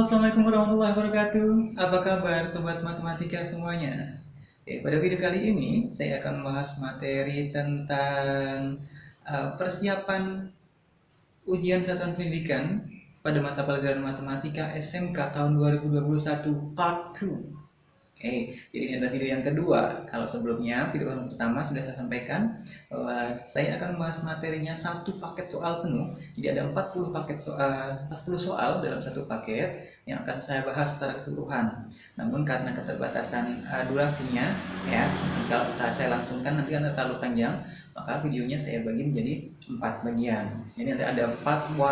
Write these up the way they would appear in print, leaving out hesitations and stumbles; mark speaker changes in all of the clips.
Speaker 1: Assalamualaikum warahmatullahi wabarakatuh. Apa kabar sobat matematika semuanya? Pada video kali ini saya akan membahas materi tentang persiapan ujian satuan pendidikan pada mata pelajaran matematika SMK tahun 2021 Part 2. Jadi ini adalah video yang kedua. Kalau sebelumnya, video yang pertama sudah saya sampaikan bahwa saya akan membahas materinya satu paket soal penuh. Jadi ada 40 soal dalam satu paket yang akan saya bahas secara keseluruhan. Namun karena keterbatasan durasinya, ya, kalau saya langsungkan nanti akan terlalu panjang, maka videonya saya bagi menjadi 4 bagian. Jadi ada part 1, 2,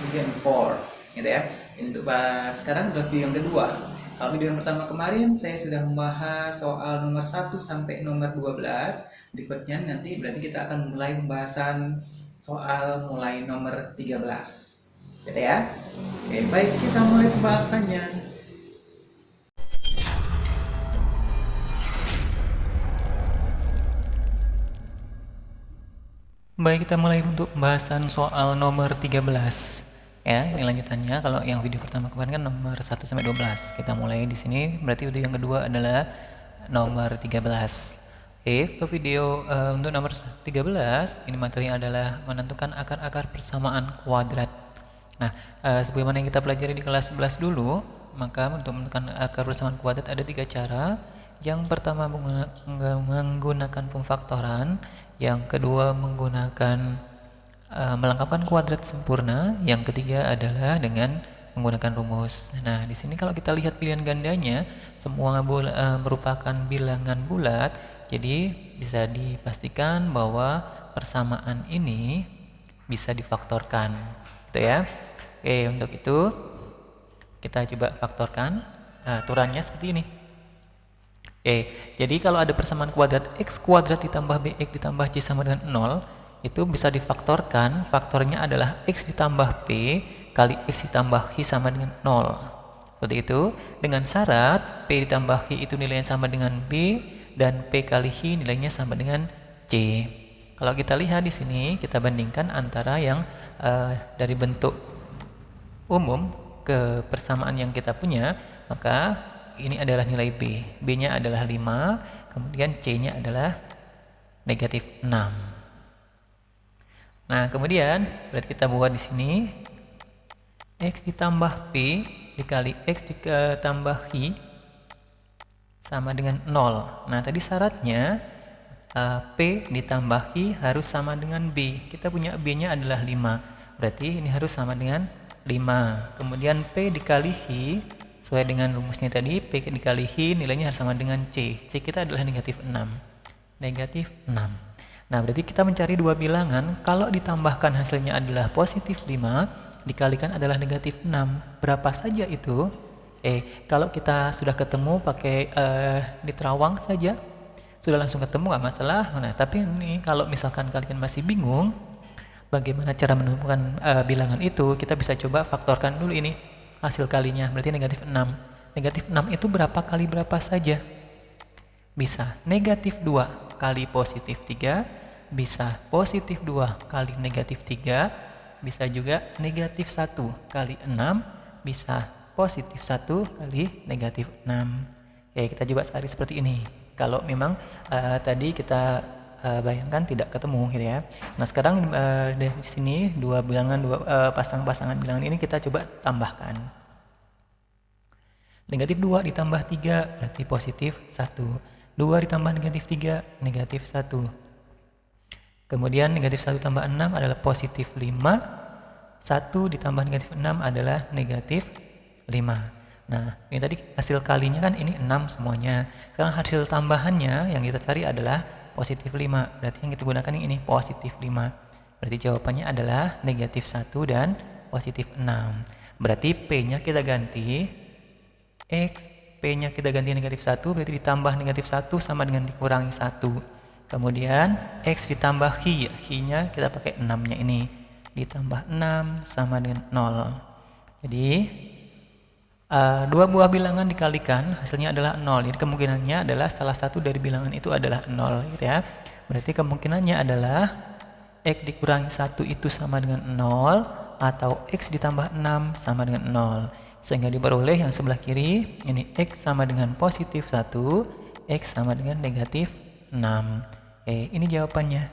Speaker 1: 3, dan 4. Gitu ya. Ini untuk sekarang adalah video yang kedua. Kalau video yang pertama kemarin saya sudah membahas soal nomor 1 sampai nomor 12. Berikutnya nanti berarti kita akan mulai pembahasan soal mulai nomor 13. Gitu ya. Baik, kita mulai pembahasannya. Baik, kita mulai untuk pembahasan soal nomor 13. Ya, ini lanjutannya. Kalau yang video pertama kemarin kan nomor 1 sampai 12. Kita mulai di sini. Berarti video yang kedua adalah nomor 13. Untuk video untuk nomor 13, ini materinya adalah menentukan akar-akar persamaan kuadrat. Nah, sebagaimana yang kita pelajari di kelas 11 dulu, maka untuk menentukan akar persamaan kuadrat ada 3 cara. Yang pertama menggunakan pemfaktoran, yang kedua menggunakan melengkapkan kuadrat sempurna, yang ketiga adalah dengan menggunakan rumus. Nah, di sini kalau kita lihat pilihan gandanya semua merupakan bilangan bulat, jadi bisa dipastikan bahwa persamaan ini bisa difaktorkan, gitu ya. Untuk itu kita coba faktorkan. Aturannya seperti ini. Jadi kalau ada persamaan kuadrat x kuadrat ditambah bx ditambah c sama dengan 0, itu bisa difaktorkan. Faktornya adalah x ditambah p kali x ditambah y sama dengan 0. Seperti itu. Dengan syarat p ditambah y itu nilainya sama dengan b dan p kali y nilainya sama dengan c. Kalau kita lihat di sini, kita bandingkan antara yang dari bentuk umum ke persamaan yang kita punya, maka ini adalah nilai b. B-nya adalah 5, kemudian c-nya adalah negatif 6. Nah, kemudian berarti kita buat di sini x ditambah p dikali x ditambah y sama dengan 0. Nah, tadi syaratnya p ditambah y harus sama dengan b. Kita punya b-nya adalah 5. Berarti ini harus sama dengan 5. Kemudian p dikali y sesuai dengan rumusnya tadi, p dikali y nilainya harus sama dengan c. C kita adalah negatif 6. Negatif 6. Nah, berarti kita mencari dua bilangan. Kalau ditambahkan hasilnya adalah positif 5, dikalikan adalah negatif 6. Berapa saja itu? Kalau kita sudah ketemu pakai di terawang saja, sudah langsung ketemu, nggak masalah. Nah, tapi ini kalau misalkan kalian masih bingung bagaimana cara menemukan bilangan itu, kita bisa coba faktorkan dulu ini hasil kalinya. Berarti negatif 6. Negatif 6 itu berapa kali berapa saja? Bisa negatif 2 kali positif 3, bisa positif 2 kali negatif 3, bisa juga negatif 1 kali 6, bisa positif 1 kali negatif 6. Kita coba cari seperti ini. Kalau memang tadi kita bayangkan tidak ketemu, gitu ya. Nah, sekarang di sini dua bilangan, pasang-pasangan bilangan ini kita coba tambahkan. Negatif 2 ditambah 3 berarti positif 1. 2 ditambah negatif 3, negatif 1. Kemudian negatif 1 tambah 6 adalah positif 5. 1 ditambah negatif 6 adalah negatif 5. Nah, ini tadi hasil kalinya kan ini 6 semuanya. Sekarang hasil tambahannya yang kita cari adalah positif 5. Berarti yang kita gunakan ini positif 5. Berarti jawabannya adalah negatif 1 dan positif 6. Berarti P-nya kita ganti X, P-nya kita ganti negatif 1, berarti ditambah negatif 1 sama dengan dikurangi 1. Kemudian X ditambah Y, Y-nya kita pakai 6-nya ini. Ditambah 6 sama dengan 0. Jadi, dua buah bilangan dikalikan, hasilnya adalah 0. Jadi kemungkinannya adalah salah satu dari bilangan itu adalah 0, gitu ya. Berarti kemungkinannya adalah X dikurangi 1 itu sama dengan 0, atau X ditambah 6 sama dengan 0. Sehingga diperoleh yang sebelah kiri, ini X sama dengan positif 1, X sama dengan negatif 6. Ini jawabannya.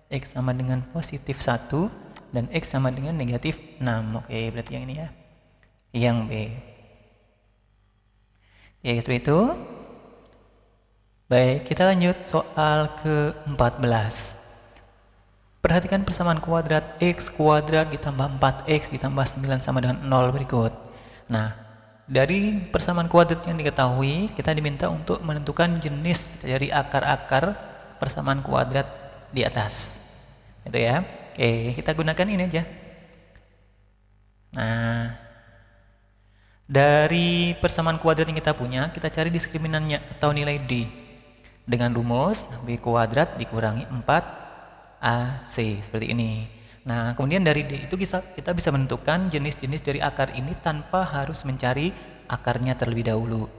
Speaker 1: X sama dengan positif 1 dan X sama dengan negatif 6. Berarti yang ini ya. Yang B. Seperti itu. Baik, kita lanjut soal ke-14. Perhatikan persamaan kuadrat X kuadrat ditambah 4X ditambah 9 sama dengan 0 berikut. Nah, dari persamaan kuadrat yang diketahui, kita diminta untuk menentukan jenis dari akar-akar persamaan kuadrat di atas. Itu ya. Kita gunakan ini aja. Nah, dari persamaan kuadrat yang kita punya, kita cari diskriminannya atau nilai D. Dengan rumus B kuadrat dikurangi 4AC, seperti ini. Nah, kemudian dari D itu kita bisa menentukan jenis-jenis dari akar ini tanpa harus mencari akarnya terlebih dahulu.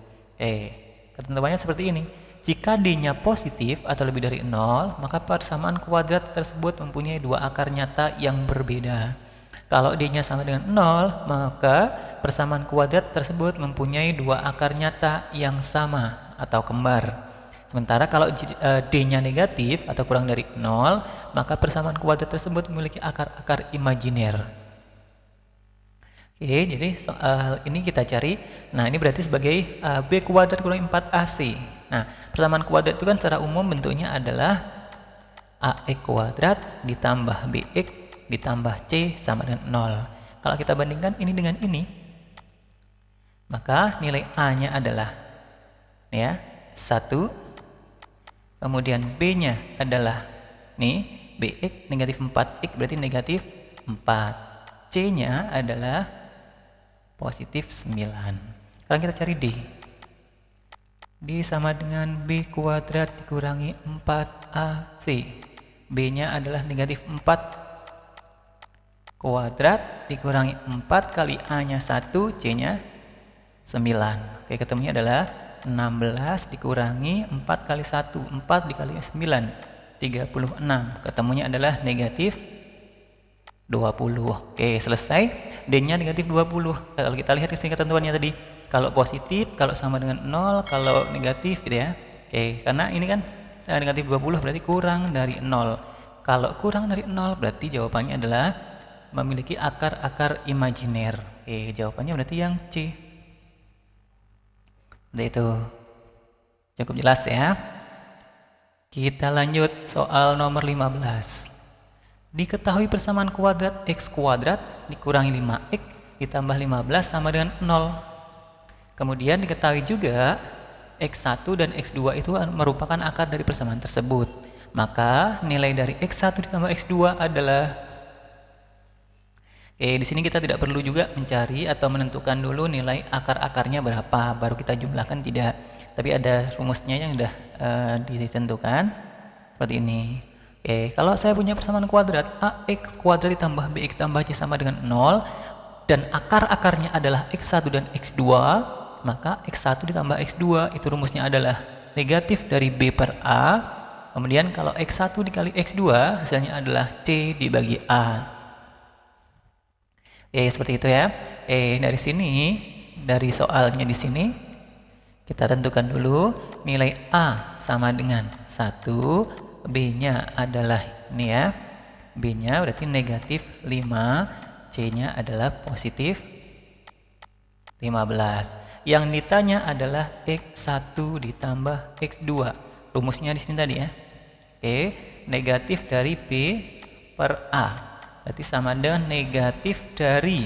Speaker 1: Ketentuannya seperti ini. Jika D-nya positif atau lebih dari 0, maka persamaan kuadrat tersebut mempunyai dua akar nyata yang berbeda. Kalau D-nya sama dengan 0, maka persamaan kuadrat tersebut mempunyai dua akar nyata yang sama atau kembar. Sementara kalau D-nya negatif atau kurang dari 0, maka persamaan kuadrat tersebut memiliki akar-akar imajiner. Jadi soal ini kita cari. Nah, ini berarti sebagai B kuadrat kurangi 4AC. Nah, persamaan kuadrat itu kan secara umum bentuknya adalah AX kuadrat ditambah BX ditambah C sama dengan 0. Kalau kita bandingkan ini dengan ini, maka nilai A-nya adalah 1. Kemudian B-nya adalah BX negatif 4X berarti negatif 4. C-nya adalah positif 9. Sekarang kita cari D. D sama dengan B kuadrat dikurangi 4AC. B-nya adalah negatif 4 kuadrat dikurangi 4 kali A-nya 1, C-nya 9. Ketemunya adalah 16 dikurangi 4 kali 1, 4 dikali 9, 36. Ketemunya adalah negatif 20. Selesai. D-nya negatif 20. Kalau kita lihat di sini ketentuannya tadi, kalau positif, kalau sama dengan 0, kalau negatif gitu ya. Karena ini kan negatif 20 berarti kurang dari 0. Kalau kurang dari 0 berarti jawabannya adalah memiliki akar-akar imajiner. Jawabannya berarti yang C. Itu cukup jelas ya. Kita lanjut soal nomor 15. Diketahui persamaan kuadrat X kuadrat dikurangi 5X ditambah 15 sama dengan 0. Kemudian diketahui juga X1 dan X2 itu merupakan akar dari persamaan tersebut. Maka nilai dari X1 ditambah X2 adalah di sini kita tidak perlu juga mencari atau menentukan dulu nilai akar-akarnya berapa, baru kita jumlahkan, tidak. Tapi ada rumusnya yang sudah ditentukan seperti ini. Kalau saya punya persamaan kuadrat AX kuadrat ditambah BX tambah C sama dengan 0 dan akar-akarnya adalah X1 dan X2, maka X1 ditambah X2 itu rumusnya adalah negatif dari B per A. Kemudian kalau X1 dikali X2 hasilnya adalah C dibagi A. Seperti itu ya. Dari sini, dari soalnya di sini, kita tentukan dulu nilai A sama dengan 1, B-nya adalah ini ya. B-nya berarti negatif 5, C-nya adalah positif 15. Yang ditanya adalah X1 ditambah X2. Rumusnya di sini tadi ya. Negatif dari B per A. Berarti sama dengan negatif dari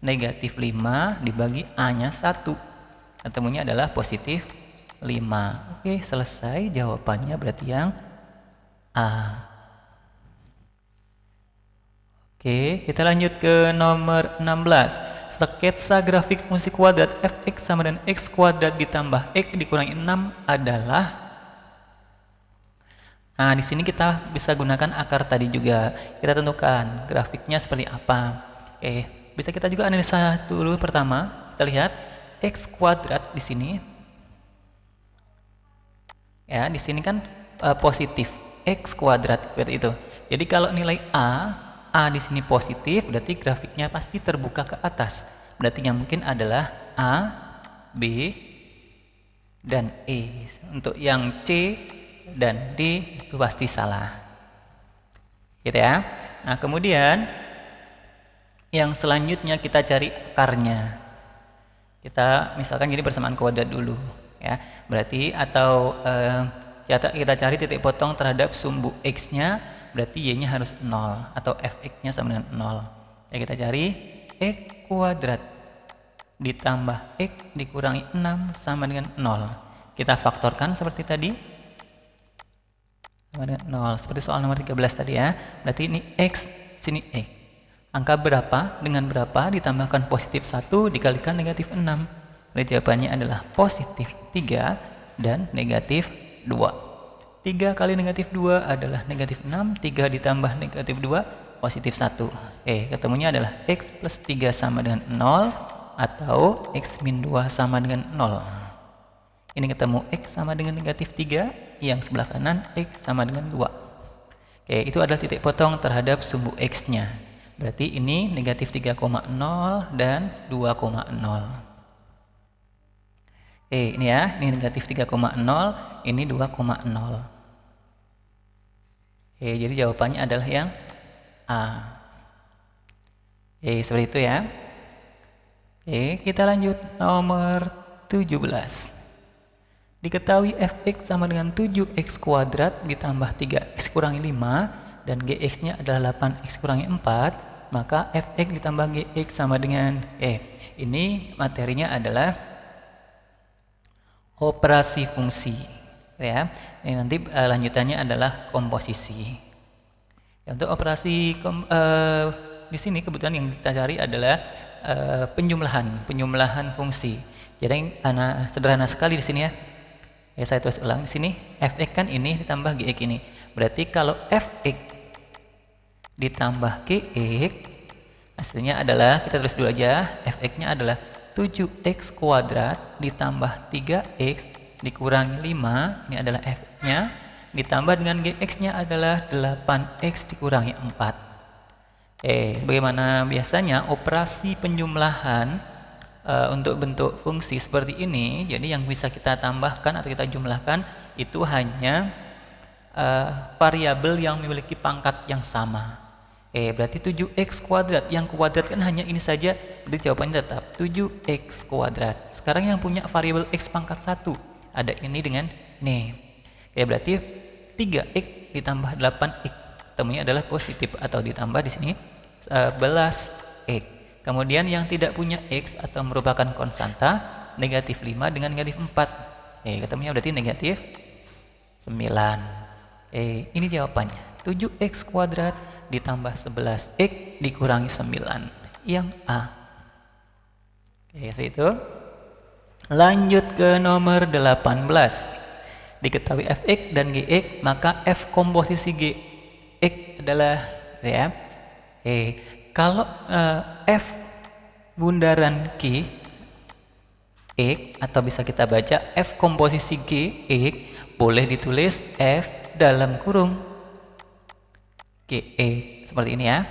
Speaker 1: negatif 5 dibagi A-nya 1. Ketemunya adalah positif 5. Selesai. Jawabannya berarti yang A. Kita lanjut ke nomor 16. Sketsa grafik fungsi kuadrat fx sama dengan x kuadrat ditambah x dikurangi 6 adalah. Nah, di sini kita bisa gunakan akar tadi juga. Kita tentukan grafiknya seperti apa. Bisa kita juga analisa dulu pertama. Kita lihat x kuadrat di sini. Ya, di sini kan positif x kuadrat seperti itu. Jadi kalau nilai A di sini positif, berarti grafiknya pasti terbuka ke atas. berarti yang mungkin adalah A, B, dan E. Untuk yang C dan D itu pasti salah. Gitu ya. Nah, kemudian yang selanjutnya kita cari akarnya. Kita misalkan jadi persamaan kuadrat dulu ya. Berarti atau kita cari titik potong terhadap sumbu X-nya, berarti Y-nya harus 0 atau Fx-nya sama dengan 0. Ya, kita cari X kuadrat ditambah X dikurangi 6 sama dengan 0. Kita faktorkan seperti tadi. Sama dengan 0. Seperti soal nomor 13 tadi ya. Berarti ini X, sini X. Angka berapa dengan berapa ditambahkan positif 1 dikalikan negatif 6. Berarti jawabannya adalah positif 3 dan negatif 2. 3 kali negatif 2 adalah negatif 6. 3 ditambah negatif 2 positif 1. Ketemunya adalah X plus 3 sama dengan 0 atau X min 2 sama dengan 0. Ini ketemu X sama dengan negatif 3, yang sebelah kanan X sama dengan 2. Itu adalah titik potong terhadap sumbu X-nya. Berarti ini negatif 3,0 dan 2,0. Ini ya, ini negatif 3,0, ini 2,0. Jadi jawabannya adalah yang A. Seperti itu ya. Kita lanjut nomor 17. Diketahui fx sama dengan 7x kuadrat ditambah 3x kurangi 5 dan gx-nya adalah 8x kurangi 4, maka fx ditambah gx sama dengan ini materinya adalah operasi fungsi ya. Ini nanti lanjutannya adalah komposisi. Untuk operasi di sini kebetulan yang kita cari adalah penjumlahan fungsi. Jadi sederhana sekali di sini ya. Saya tulis ulang di sini, fx kan ini ditambah gx ini. Berarti kalau fx ditambah gx hasilnya adalah, kita tulis dulu aja, fx-nya adalah 7x kuadrat ditambah 3x dikurangi 5, ini adalah fx-nya, ditambah dengan gx-nya adalah 8x dikurangi 4. Sebagaimana biasanya operasi penjumlahan untuk bentuk fungsi seperti ini, jadi yang bisa kita tambahkan atau kita jumlahkan itu hanya variabel yang memiliki pangkat yang sama. Berarti 7x kuadrat, yang kuadrat kan hanya ini saja, berarti jawabannya tetap 7x kuadrat. Sekarang yang punya variabel x pangkat 1, ada ini dengan ini. Berarti 3x ditambah 8x, temunya adalah positif atau ditambah di sini 11x. Kemudian yang tidak punya x atau merupakan konstanta, negatif 5 dengan negatif 4. Ketemunya berarti negatif 9. Ini jawabannya. 7x kuadrat ditambah 11x dikurangi 9. Yang A. Seperti itu. Lanjut ke nomor 18. Diketahui fx dan gx, maka f komposisi gx adalah ya. Kalau f bundaran g x, atau bisa kita baca f komposisi g x, boleh ditulis f dalam kurung g x seperti ini ya.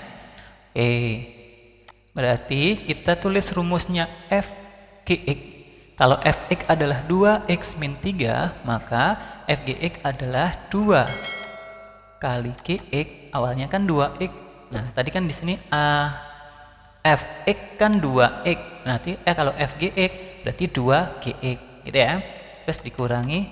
Speaker 1: Berarti kita tulis rumusnya f gx. Kalau fx adalah 2x min 3, maka f gx adalah 2 kali gx, awalnya kan 2x. Nah, tadi kan di sini fx kan 2x. Nanti kalau fgx berarti 2gx gitu ya. Terus dikurangi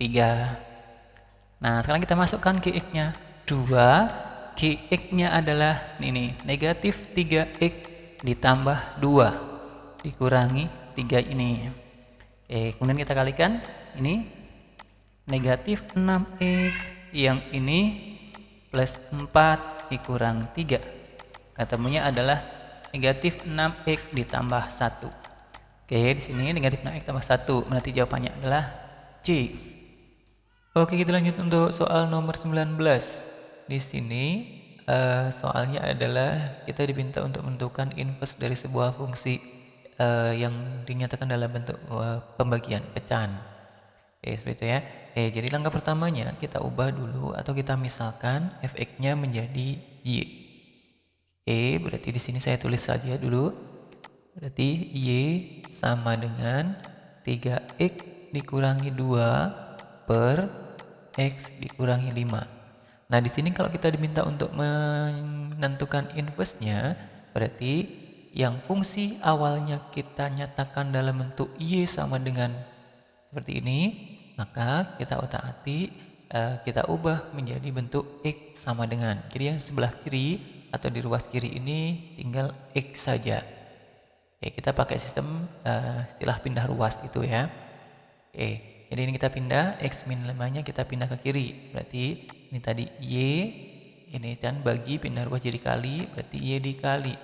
Speaker 1: 3. Nah, sekarang kita masukkan gx-nya. 2 gx-nya adalah ini negatif 3x ditambah 2 dikurangi 3 ini. Kemudian kita kalikan, ini negatif 6x, yang ini plus 4 dikurang 3. Ketemunya adalah negatif 6x ditambah 1. Di sini negatif 6x tambah 1, berarti jawabannya adalah C. Kita lanjut untuk soal nomor 19. Di sini soalnya adalah kita diminta untuk menentukan inverse dari sebuah fungsi yang dinyatakan dalam bentuk pembagian pecahan. Seperti itu ya. Jadi langkah pertamanya kita ubah dulu atau kita misalkan fx-nya menjadi y. Berarti di sini saya tulis saja dulu Berarti Y sama dengan 3X dikurangi 2 per X dikurangi 5. Nah, di sini kalau kita diminta untuk menentukan inverse-nya, berarti yang fungsi awalnya kita nyatakan dalam bentuk Y sama dengan seperti ini, maka kita otak-atik kita ubah menjadi bentuk X sama dengan. Jadi yang sebelah kiri atau di ruas kiri ini tinggal X saja. Kita pakai sistem istilah pindah ruas itu ya. Jadi ini kita pindah X min 5-nya kita pindah ke kiri. Berarti ini tadi Y, ini kan bagi pindah ruas jadi kali, berarti Y dikali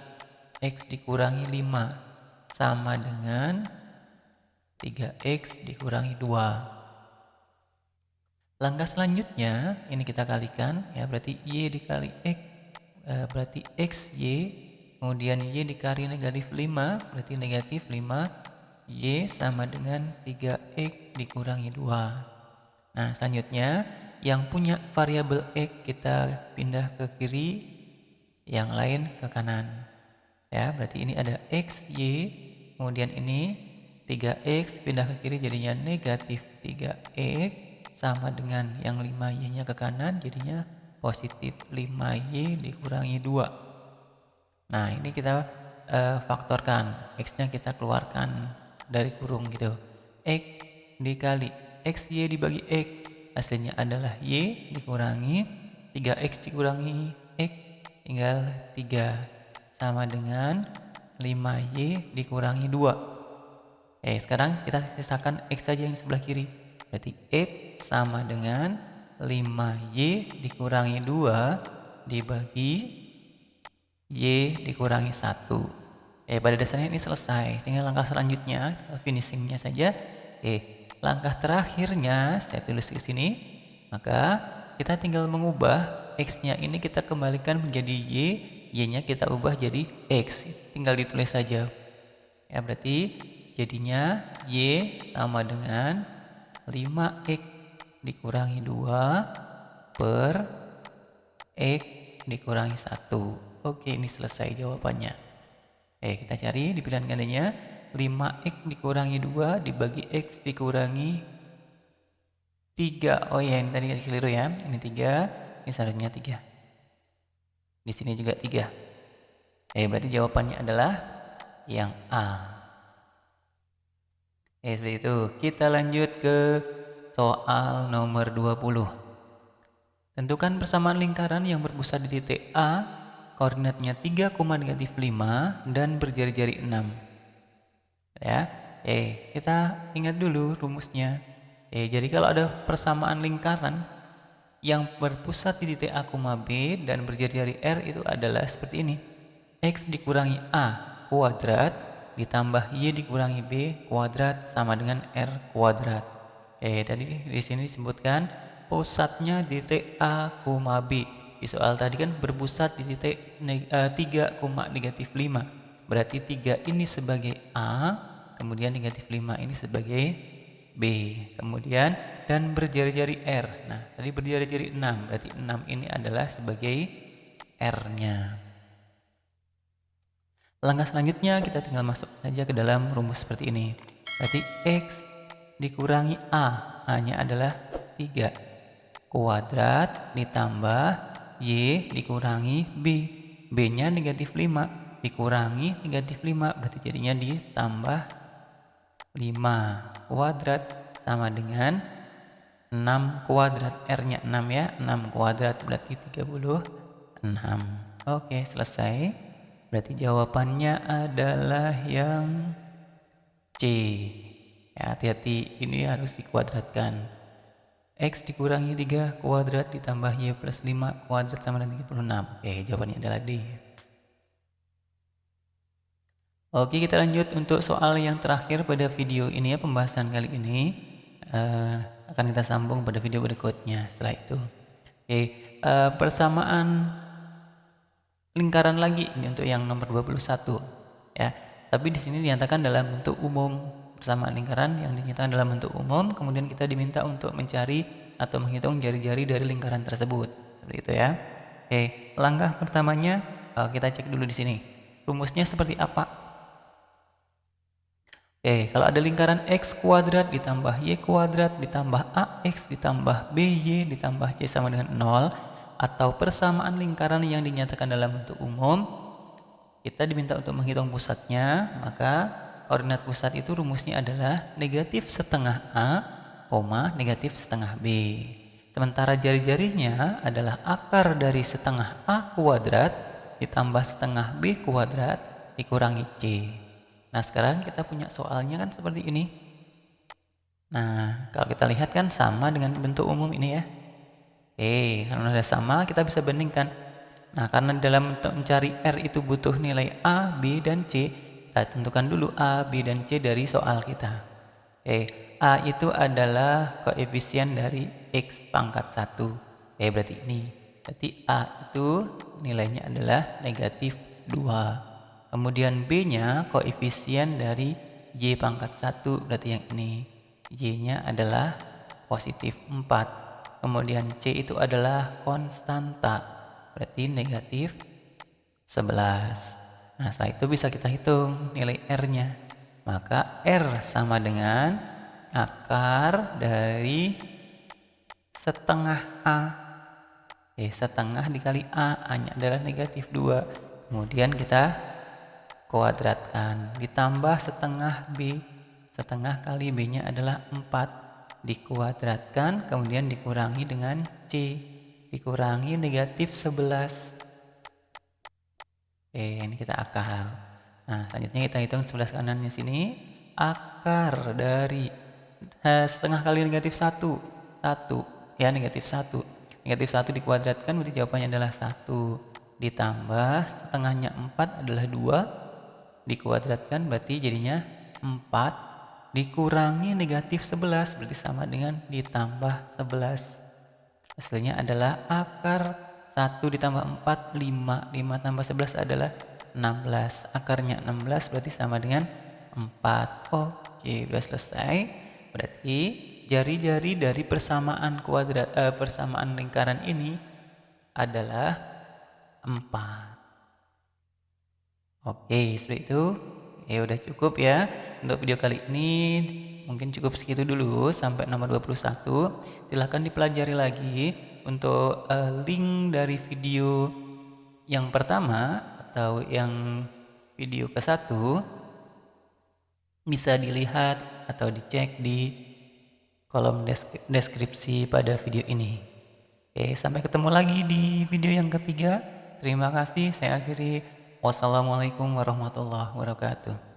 Speaker 1: X dikurangi 5 sama dengan 3X dikurangi 2. Langkah selanjutnya ini kita kalikan ya, berarti Y dikali X berarti XY, kemudian Y dikali negatif 5 berarti negatif 5 Y sama dengan 3X dikurangi 2. Nah, selanjutnya yang punya variabel X kita pindah ke kiri, yang lain ke kanan ya, berarti ini ada XY, kemudian ini 3X pindah ke kiri jadinya negatif 3X sama dengan yang 5Y nya ke kanan jadinya positif 5Y dikurangi 2. Nah, ini kita faktorkan, X nya kita keluarkan dari kurung gitu. X dikali XY dibagi X hasilnya adalah Y dikurangi 3X dikurangi X tinggal 3 sama dengan 5Y dikurangi 2. Sekarang kita sisakan X saja yang sebelah kiri. Berarti X sama dengan 5Y dikurangi 2 dibagi Y dikurangi 1. Pada dasarnya ini selesai. Tinggal langkah selanjutnya, finishingnya saja. Langkah terakhirnya saya tulis di sini. Maka kita tinggal mengubah X-nya ini kita kembalikan menjadi Y, Y-nya kita ubah jadi X. Tinggal ditulis saja. Ya, berarti jadinya Y sama dengan 5X dikurangi 2 per X dikurangi 1. Oke, ini selesai jawabannya. Kita cari di pilihan gandanya 5X dikurangi 2 dibagi X dikurangi 3. Oh ya, ini tadi keliru ya. Ini 3, ini seharusnya 3. Di sini juga 3. Berarti jawabannya adalah yang A. Seperti itu. Kita lanjut ke soal nomor 20. Tentukan persamaan lingkaran yang berpusat di titik A, koordinatnya 3,-5 dan berjari-jari 6. Ya. Kita ingat dulu rumusnya. Jadi kalau ada persamaan lingkaran yang berpusat di titik A, B dan berjari-jari R itu adalah seperti ini. X dikurangi A kuadrat ditambah Y dikurangi B kuadrat sama dengan R kuadrat. Tadi di sini disebutkan pusatnya di titik A, B. Di soal tadi kan berpusat di titik 3,-5. Berarti 3 ini sebagai A, kemudian negatif 5 ini sebagai B. Kemudian dan berjari-jari R. Nah, tadi berjari-jari 6, berarti 6 ini adalah sebagai R-nya. Langkah selanjutnya kita tinggal masuk saja ke dalam rumus seperti ini. Berarti X dikurangi A-nya adalah 3 kuadrat ditambah Y dikurangi B, B-nya negatif 5 dikurangi negatif 5 berarti jadinya ditambah 5 kuadrat sama dengan 6 kuadrat, R-nya 6 ya, 6 kuadrat berarti 36. Oke, selesai. Berarti jawabannya adalah yang C. Ya, hati-hati, ini harus dikuadratkan. X dikurangi 3 kuadrat ditambah Y plus 5 kuadrat sama dengan 36. Jawabannya adalah D. Oke, kita lanjut untuk soal yang terakhir pada video ini ya, pembahasan kali ini. Akan kita sambung pada video berikutnya setelah itu. Persamaan lingkaran lagi ini untuk yang nomor 21 ya. Tapi di sini dinyatakan dalam bentuk umum, persamaan lingkaran yang dinyatakan dalam bentuk umum, kemudian kita diminta untuk mencari atau menghitung jari-jari dari lingkaran tersebut. Seperti itu ya. Langkah pertamanya kita cek dulu di sini. Rumusnya seperti apa? Kalau ada lingkaran X kuadrat ditambah Y kuadrat ditambah AX ditambah BY ditambah C sama dengan 0, atau persamaan lingkaran yang dinyatakan dalam bentuk umum, kita diminta untuk menghitung pusatnya. Maka koordinat pusat itu rumusnya adalah negatif setengah A, negatif setengah B. Sementara jari-jarinya adalah akar dari setengah A kuadrat ditambah setengah B kuadrat dikurangi C. Nah, sekarang kita punya soalnya kan seperti ini. Nah, kalau kita lihat kan sama dengan bentuk umum ini ya. Karena udah sama, kita bisa bandingkan. Nah, karena dalam untuk mencari R itu butuh nilai A, B, dan C, kita tentukan dulu A, B, dan C dari soal kita. A itu adalah koefisien dari X pangkat 1. Berarti ini. Berarti A itu nilainya adalah negatif 2. Kemudian B-nya koefisien dari Y pangkat 1, berarti yang ini. Y-nya adalah positif 4. Kemudian C itu adalah konstanta, berarti negatif 11. Nah, setelah itu bisa kita hitung nilai R-nya. Maka R sama dengan akar dari setengah A. Setengah dikali A, A-nya adalah negatif 2. Kemudian kita kuadratkan, ditambah setengah B, setengah kali B-nya adalah 4, dikuadratkan, kemudian dikurangi dengan C, dikurangi negatif 11. Ini kita akar. Nah, selanjutnya kita hitung sebelah kanannya sini. Akar dari setengah kali negatif 1, negatif 1. Negatif 1 dikuadratkan, berarti jawabannya adalah 1. Ditambah setengahnya 4 adalah 2. Dikuadratkan berarti jadinya 4 dikurangi negatif 11, berarti sama dengan ditambah 11. Hasilnya adalah akar 1 ditambah 4, 5. 5 tambah 11 adalah 16. Akarnya 16 berarti sama dengan 4. Oke, udah selesai. Berarti jari-jari dari persamaan persamaan lingkaran ini adalah 4. Oke, seperti itu. Udah cukup ya untuk video kali ini. Mungkin cukup segitu dulu sampai nomor 21. Silahkan dipelajari lagi untuk link dari video yang pertama atau yang video ke-1 bisa dilihat atau dicek di kolom deskripsi pada video ini. Sampai ketemu lagi di video yang ketiga. Terima kasih, saya akhiri. Wassalamualaikum warahmatullahi wabarakatuh.